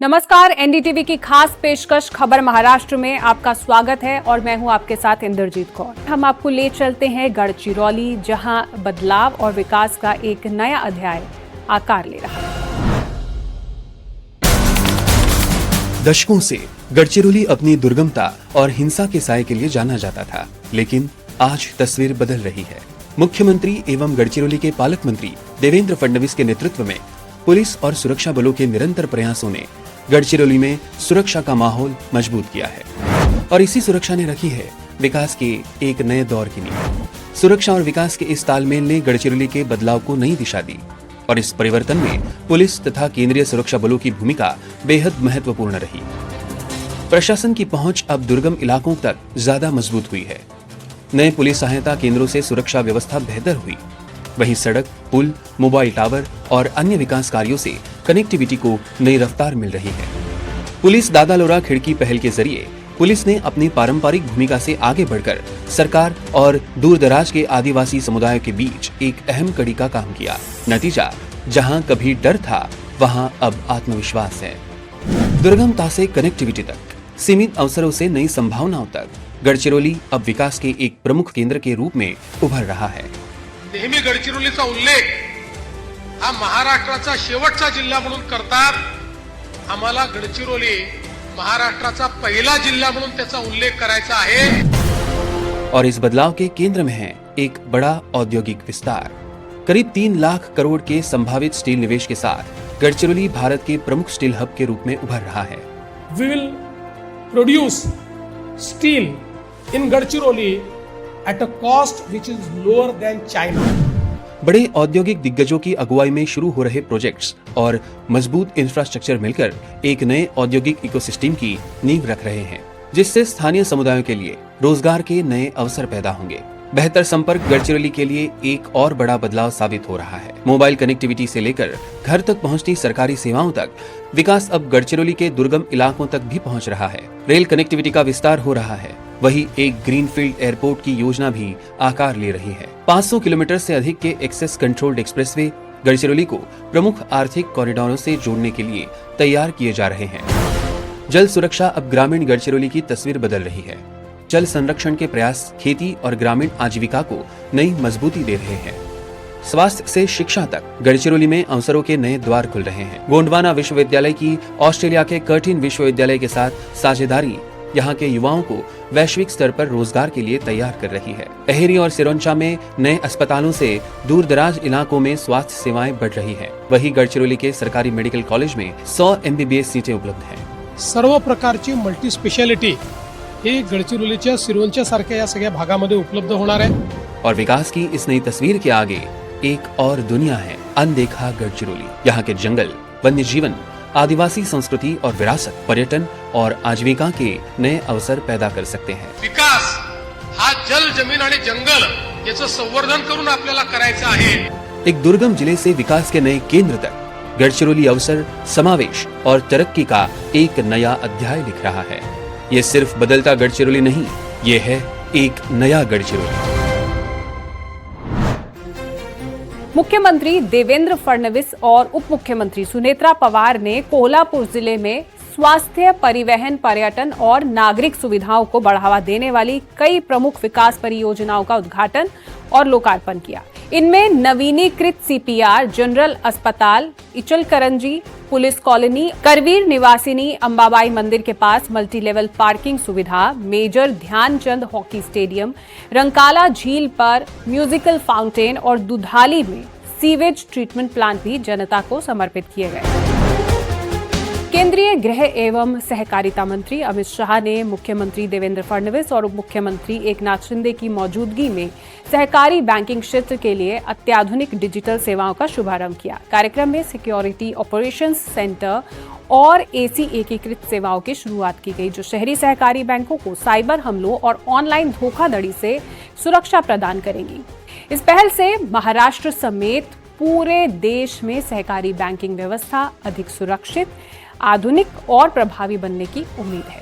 नमस्कार, एनडीटीवी की खास पेशकश खबर महाराष्ट्र में आपका स्वागत है और मैं हूं आपके साथ इंद्रजीत कौर। हम आपको ले चलते हैं गढ़चिरौली, जहां बदलाव और विकास का एक नया अध्याय आकार ले रहा है। दशकों से गढ़चिरौली अपनी दुर्गमता और हिंसा के साये के लिए जाना जाता था, लेकिन आज तस्वीर बदल रही है। मुख्यमंत्री एवं गढ़चिरौली के पालक मंत्री देवेंद्र फडणवीस के नेतृत्व में पुलिस और सुरक्षा बलों के निरंतर प्रयासों ने गढ़चिरौली में सुरक्षा का माहौल मजबूत किया है और इसी सुरक्षा ने रखी है विकास के एक नए दौर की नींव। सुरक्षा और विकास के इस तालमेल ने गढ़चिरौली के बदलाव को नई दिशा दी और इस परिवर्तन में पुलिस तथा केंद्रीय सुरक्षा बलों की भूमिका बेहद महत्वपूर्ण रही। प्रशासन की पहुंच अब दुर्गम इलाकों तक ज्यादा मजबूत हुई है। नए पुलिस सहायता केंद्रों से सुरक्षा व्यवस्था बेहतर हुई। वहीं सड़क, पुल, मोबाइल टावर और अन्य विकास कार्यों से कनेक्टिविटी को नई रफ्तार मिल रही है। पुलिस दादालोरा खिड़की पहल के जरिए पुलिस ने अपनी पारंपरिक भूमिका से आगे बढ़कर सरकार और दूरदराज के आदिवासी समुदायों के बीच एक अहम कड़ी का काम किया। नतीजा, जहां कभी डर था वहां अब आत्मविश्वास है। दुर्गमता से कनेक्टिविटी तक, सीमित अवसरों से नई संभावनाओं तक, गढ़चिरौली अब विकास के एक प्रमुख केंद्र के रूप में उभर रहा है। नेहमी गडचिरोलीचा उल्लेख हा महाराष्ट्राचा शेवटचा जिल्हा म्हणून करतात। आम्हाला गडचिरोली महाराष्ट्राचा पहिला जिल्हा म्हणून त्याचा उल्लेख करायचा आहे। और इस बदलाव के केंद्र में है एक बड़ा औद्योगिक विस्तार। करीब 3 लाख करोड़ के संभावित स्टील निवेश के साथ गढ़चिरौली भारत के प्रमुख स्टील हब के रूप में उभर रहा है। We will produce steel in Gadchiroli at a cost which is lower than China. बड़े औद्योगिक दिग्गजों की अगुवाई में शुरू हो रहे प्रोजेक्ट्स और मजबूत इंफ्रास्ट्रक्चर मिलकर एक नए औद्योगिक इकोसिस्टम की नींव रख रहे हैं, जिससे स्थानीय समुदायों के लिए रोजगार के नए अवसर पैदा होंगे। बेहतर संपर्क गढ़चिरौली के लिए एक और बड़ा बदलाव साबित हो रहा है। मोबाइल कनेक्टिविटी से लेकर घर तक पहुंचती सरकारी सेवाओं तक विकास अब गढ़चिरौली के दुर्गम इलाकों तक भी पहुंच रहा है। रेल कनेक्टिविटी का विस्तार हो रहा है। वही एक ग्रीनफील्ड एयरपोर्ट की योजना भी आकार ले रही है। 500 किलोमीटर से अधिक के एक्सेस कंट्रोल्ड एक्सप्रेसवे गढ़चिरौली को प्रमुख आर्थिक कॉरिडोरों से जोड़ने के लिए तैयार किए जा रहे हैं। जल सुरक्षा अब ग्रामीण गढ़चिरौली की तस्वीर बदल रही है। जल संरक्षण के प्रयास खेती और ग्रामीण आजीविका को नई मजबूती दे रहे हैं। स्वास्थ्य से शिक्षा तक गढ़चिरौली में अवसरों के नए द्वार खुल रहे हैं। गोंडवाना विश्वविद्यालय की ऑस्ट्रेलिया के कर्टिन विश्वविद्यालय के साथ साझेदारी यहाँ के युवाओं को वैश्विक स्तर पर रोजगार के लिए तैयार कर रही है। अहेरी और सिरोंचा में नए अस्पतालों से दूर दराज इलाकों में स्वास्थ्य सेवाएं बढ़ रही है। वही गढ़चिरौली के सरकारी मेडिकल कॉलेज में 100 MBBS सीटें उपलब्ध हैं। सर्व प्रकारची मल्टी स्पेशालिटी हे गडचिरोलीच्या सिरोंचा सारख्या या सगळ्या भागामध्ये उपलब्ध होणार आहे। और विकास की इस नई तस्वीर के आगे एक और दुनिया है, अनदेखा गढ़चिरौली। यहाँ के जंगल, वन्य जीवन, आदिवासी संस्कृति और विरासत, पर्यटन और आजीविका के नए अवसर पैदा कर सकते हैं। विकास हा जल, जमीन आणि जंगल याचं संवर्धन करून आपल्याला करायचं आहे। एक दुर्गम जिले से विकास के नए केंद्र तक गढ़चिरौली अवसर, समावेश और तरक्की का एक नया अध्याय लिख रहा है। ये सिर्फ बदलता गढ़चिरौली नहीं, ये है एक नया गढ़चिरौली। मुख्यमंत्री देवेंद्र फडणवीस और उप मुख्यमंत्री सुनेत्रा पवार ने कोल्हापुर जिले में स्वास्थ्य, परिवहन, पर्यटन और नागरिक सुविधाओं को बढ़ावा देने वाली कई प्रमुख विकास परियोजनाओं का उद्घाटन और लोकार्पण किया। इनमें नवीनीकृत CPR, जनरल अस्पताल, इचलकरंजी पुलिस कॉलोनी, करवीर निवासिनी अंबाबाई मंदिर के पास मल्टी लेवल पार्किंग सुविधा, major Dhyanchand hockey stadium, Rankala झील पर म्यूजिकल फाउंटेन और दुधाली में सीवेज ट्रीटमेंट प्लांट भी जनता को समर्पित किए गए। केंद्रीय गृह एवं सहकारिता मंत्री अमित शाह ने मुख्यमंत्री देवेंद्र फडणवीस और उप मुख्यमंत्री एकनाथ शिंदे की मौजूदगी में सहकारी बैंकिंग क्षेत्र के लिए अत्याधुनिक डिजिटल सेवाओं का शुभारंभ किया। कार्यक्रम में सिक्योरिटी ऑपरेशंस सेंटर और AC एकीकृत सेवाओं की शुरुआत की गई, जो शहरी सहकारी बैंकों को साइबर हमलों और ऑनलाइन धोखाधड़ी से सुरक्षा प्रदान करेंगी। इस पहल से महाराष्ट्र समेत पूरे देश में सहकारी बैंकिंग व्यवस्था अधिक सुरक्षित, आधुनिक और प्रभावी बनने की उम्मीद है।